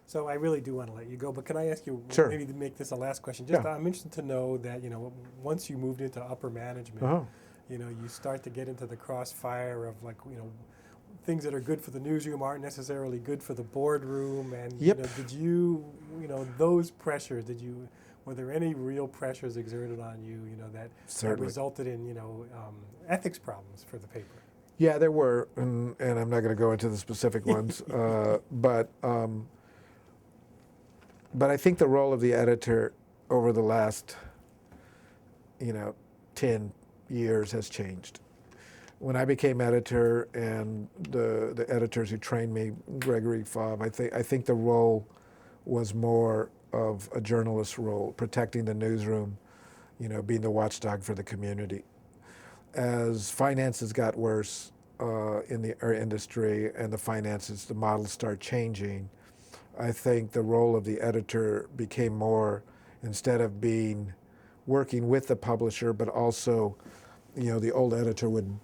So I really do want to let you go, but can I ask you Sure. maybe to make this a last question? Just Yeah. I'm interested to know that once you moved into upper management, Uh-huh. you start to get into the crossfire of like things that are good for the newsroom aren't necessarily good for the boardroom, and Yep. did you those pressures? Were there any real pressures exerted on you that Certainly. resulted in ethics problems for the paper? Yeah, there were, and I'm not going to go into the specific ones, but I think the role of the editor over the last, you know, 10 years has changed. When I became editor, and the editors who trained me, Gregory Fobb, I think the role was more of a journalist's role, protecting the newsroom, being the watchdog for the community. As finances got worse in our industry, and the models start changing, I think the role of the editor became more, instead of being working with the publisher, but also, the old editor would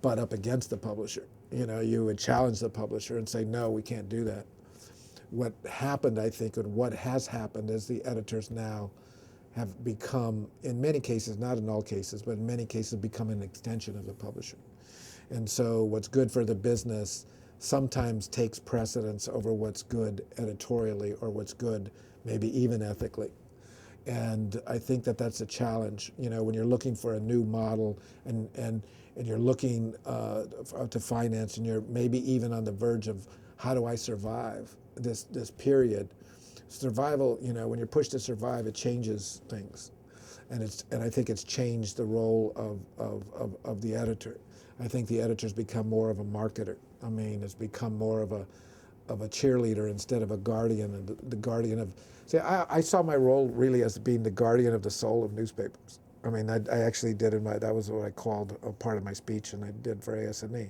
butt up against the publisher. You would challenge the publisher and say, no, we can't do that. What happened, I think, and what has happened, is the editors now have become, in many cases, not in all cases, but in many cases, become an extension of the publisher. And so what's good for the business sometimes takes precedence over what's good editorially, or what's good maybe even ethically. And I think that that's a challenge, when you're looking for a new model, and you're looking to finance, and you're maybe even on the verge of, how do I survive this period? Survival, when you're pushed to survive, it changes things. And I think it's changed the role of the editor. I think the editor's become more of a marketer. I mean, it's become more of a cheerleader instead of a guardian, and the guardian of. See, I saw my role really as being the guardian of the soul of newspapers. I mean, I actually did that was what I called a part of my speech, and I did for ASNE.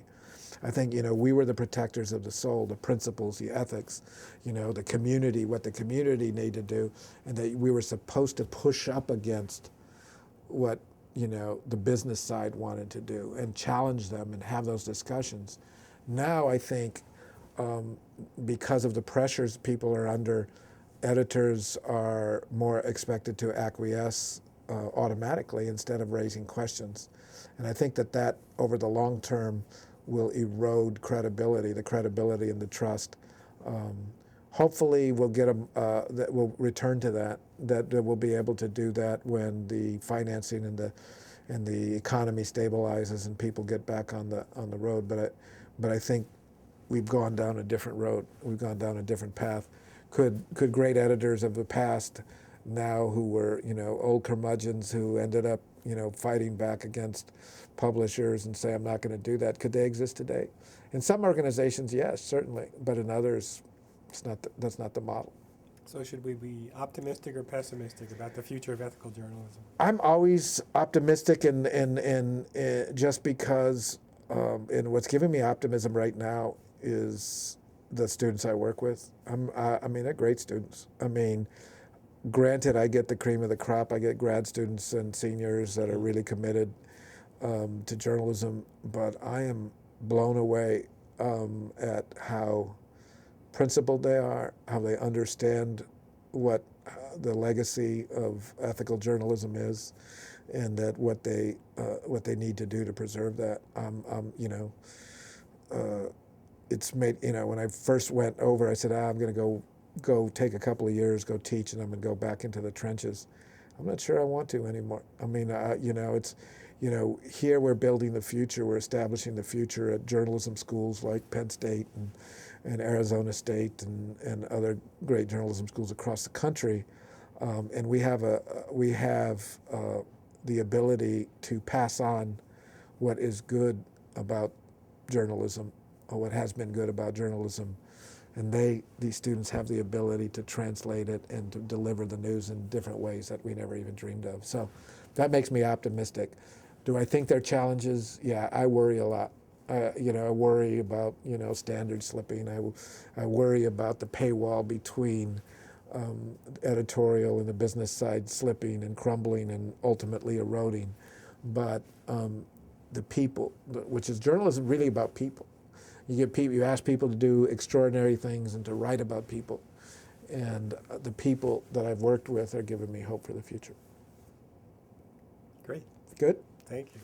I think, we were the protectors of the soul, the principles, the ethics, the community, what the community needed to do, and that we were supposed to push up against what, the business side wanted to do, and challenge them and have those discussions. Now I think, because of the pressures people are under, editors are more expected to acquiesce automatically, instead of raising questions. And I think that over the long term will erode credibility, the credibility and the trust. Um, Hopefully we'll get that we'll return to that we'll be able to do that when the financing and the economy stabilizes and people get back on the road. But I think we've gone down a different road. We've gone down a different path. Could great editors of the past, now, who were, old curmudgeons who ended up, fighting back against publishers and say, I'm not going to do that, could they exist today? In some organizations, yes, certainly, but in others, that's not the model. So should we be optimistic or pessimistic about the future of ethical journalism? I'm always optimistic, and just because, and what's giving me optimism right now is the students I work with. I mean, they're great students. I mean, granted, I get the cream of the crop. I get grad students and seniors that are really committed to journalism, but I am blown away at how principled they are, how they understand what the legacy of ethical journalism is, and that what they need to do to preserve that. It's made, when I first went over, I said, I'm going to go take a couple of years, go teach, and I'm going to go back into the trenches. I'm not sure I want to anymore. I mean, it's, here we're building the future. We're establishing the future at journalism schools like Penn State and Arizona State and other great journalism schools across the country. And we have the ability to pass on what is good about journalism, or what has been good about journalism. And these students have the ability to translate it and to deliver the news in different ways that we never even dreamed of. So that makes me optimistic. Do I think there are challenges? Yeah, I worry a lot. I worry about, standards slipping. I worry about the paywall between editorial and the business side slipping and crumbling and ultimately eroding. But the people, which is journalism really about people. You ask people to do extraordinary things and to write about people. And the people that I've worked with are giving me hope for the future. Great. Good? Thank you.